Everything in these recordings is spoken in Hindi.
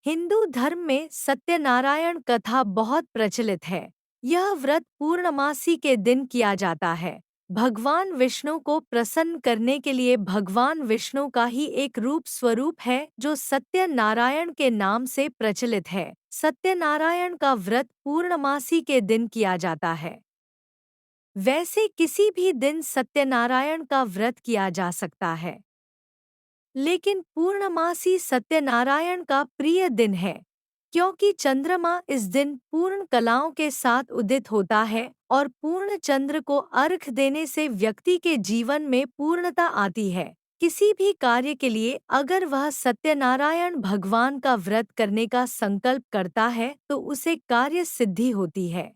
हिंदू धर्म में सत्यनारायण कथा बहुत प्रचलित है। यह व्रत पूर्णमासी के दिन किया जाता है। भगवान विष्णु को प्रसन्न करने के लिए भगवान विष्णु का ही एक रूप स्वरूप है जो सत्यनारायण के नाम से प्रचलित है। सत्यनारायण का व्रत पूर्णमासी के दिन किया जाता है। वैसे किसी भी दिन सत्यनारायण का व्रत किया जा सकता है, लेकिन पूर्णमासी सत्यनारायण का प्रिय दिन है क्योंकि चंद्रमा इस दिन पूर्ण कलाओं के साथ उदित होता है और पूर्ण चंद्र को अर्घ देने से व्यक्ति के जीवन में पूर्णता आती है। किसी भी कार्य के लिए अगर वह सत्यनारायण भगवान का व्रत करने का संकल्प करता है तो उसे कार्य सिद्धि होती है।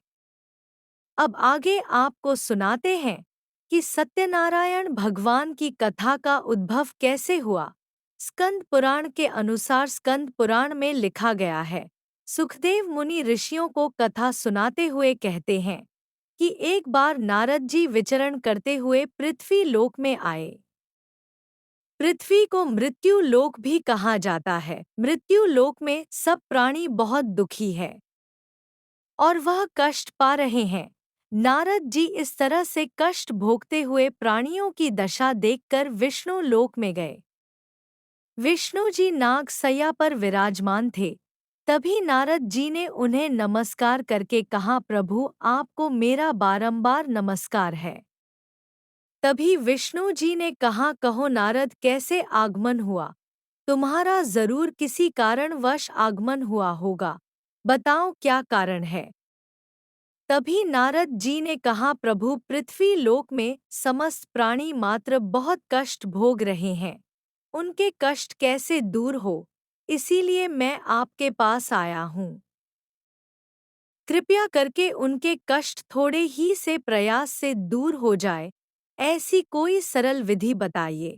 अब आगे आपको सुनाते हैं कि सत्यनारायण भगवान की कथा का उद्भव कैसे हुआ। स्कंद पुराण के अनुसार स्कंद पुराण में लिखा गया है, सुखदेव मुनि ऋषियों को कथा सुनाते हुए कहते हैं कि एक बार नारद जी विचरण करते हुए पृथ्वी लोक में आए। पृथ्वी को मृत्यु लोक भी कहा जाता है। मृत्यु लोक में सब प्राणी बहुत दुखी है और वह कष्ट पा रहे हैं। नारद जी इस तरह से कष्ट भोगते हुए प्राणियों की दशा देखकर विष्णु लोक में गए। विष्णु जी नाग सैया पर विराजमान थे। तभी नारद जी ने उन्हें नमस्कार करके कहा, प्रभु आपको मेरा बारंबार नमस्कार है। तभी विष्णु जी ने कहा, कहो नारद कैसे आगमन हुआ? तुम्हारा जरूर किसी कारणवश आगमन हुआ होगा, बताओ क्या कारण है? तभी नारद जी ने कहा, प्रभु पृथ्वी लोक में समस्त प्राणी मात्र बहुत कष्ट भोग रहे हैं। उनके कष्ट कैसे दूर हो, इसीलिए मैं आपके पास आया हूँ। कृपया करके उनके कष्ट थोड़े ही से प्रयास से दूर हो जाए, ऐसी कोई सरल विधि बताइए।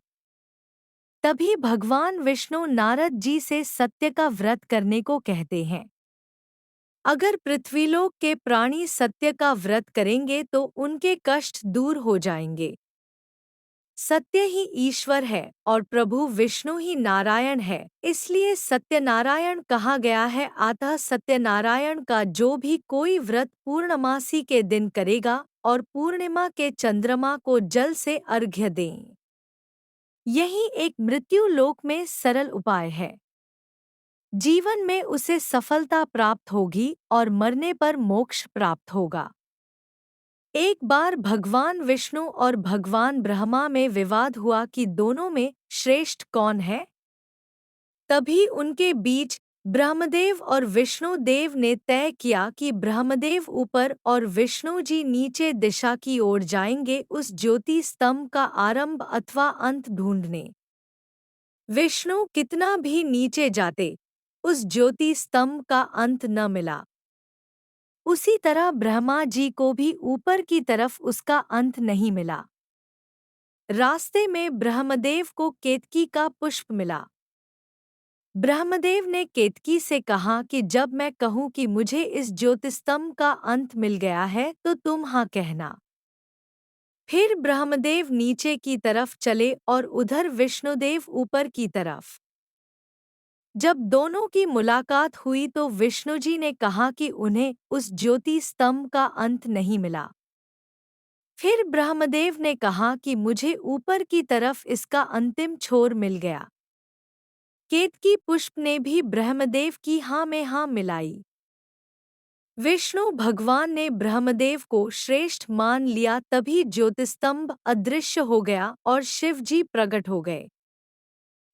तभी भगवान विष्णु नारद जी से सत्य का व्रत करने को कहते हैं। अगर पृथ्वीलोक के प्राणी सत्य का व्रत करेंगे तो उनके कष्ट दूर हो जाएंगे। सत्य ही ईश्वर है और प्रभु विष्णु ही नारायण है, इसलिए सत्यनारायण कहा गया है। अतः सत्यनारायण का जो भी कोई व्रत पूर्णमासी के दिन करेगा और पूर्णिमा के चंद्रमा को जल से अर्घ्य दें, यही एक मृत्यु लोक में सरल उपाय है। जीवन में उसे सफलता प्राप्त होगी और मरने पर मोक्ष प्राप्त होगा। एक बार भगवान विष्णु और भगवान ब्रह्मा में विवाद हुआ कि दोनों में श्रेष्ठ कौन है। तभी उनके बीच ब्रह्मदेव और विष्णु देव ने तय किया कि ब्रह्मदेव ऊपर और विष्णु जी नीचे दिशा की ओर जाएंगे उस ज्योति स्तंभ का आरंभ अथवा अंत ढूंढने। विष्णु कितना भी नीचे जाते, उस ज्योति स्तंभ का अंत न मिला। उसी तरह ब्रह्मा जी को भी ऊपर की तरफ उसका अंत नहीं मिला। रास्ते में ब्रह्मदेव को केतकी का पुष्प मिला। ब्रह्मदेव ने केतकी से कहा कि जब मैं कहूँ कि मुझे इस ज्योतिस्तंभ का अंत मिल गया है तो तुम हाँ कहना। फिर ब्रह्मदेव नीचे की तरफ चले और उधर विष्णुदेव ऊपर की तरफ। जब दोनों की मुलाकात हुई तो विष्णुजी ने कहा कि उन्हें उस ज्योति स्तंभ का अंत नहीं मिला। फिर ब्रह्मदेव ने कहा कि मुझे ऊपर की तरफ इसका अंतिम छोर मिल गया। केतकी पुष्प ने भी ब्रह्मदेव की हाँ में हाँ मिलाई। विष्णु भगवान ने ब्रह्मदेव को श्रेष्ठ मान लिया। तभी ज्योतिस्तंभ अदृश्य हो गया और शिवजी प्रकट हो गए।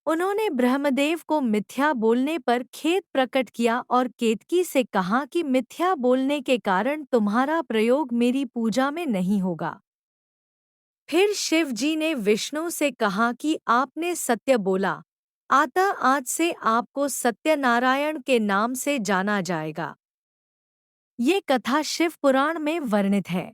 उन्होंने ब्रह्मदेव को मिथ्या बोलने पर खेद प्रकट किया और केतकी से कहा कि मिथ्या बोलने के कारण तुम्हारा प्रयोग मेरी पूजा में नहीं होगा। फिर शिव जी ने विष्णु से कहा कि आपने सत्य बोला, अतः आज से आपको सत्यनारायण के नाम से जाना जाएगा। ये कथा शिव पुराण में वर्णित है।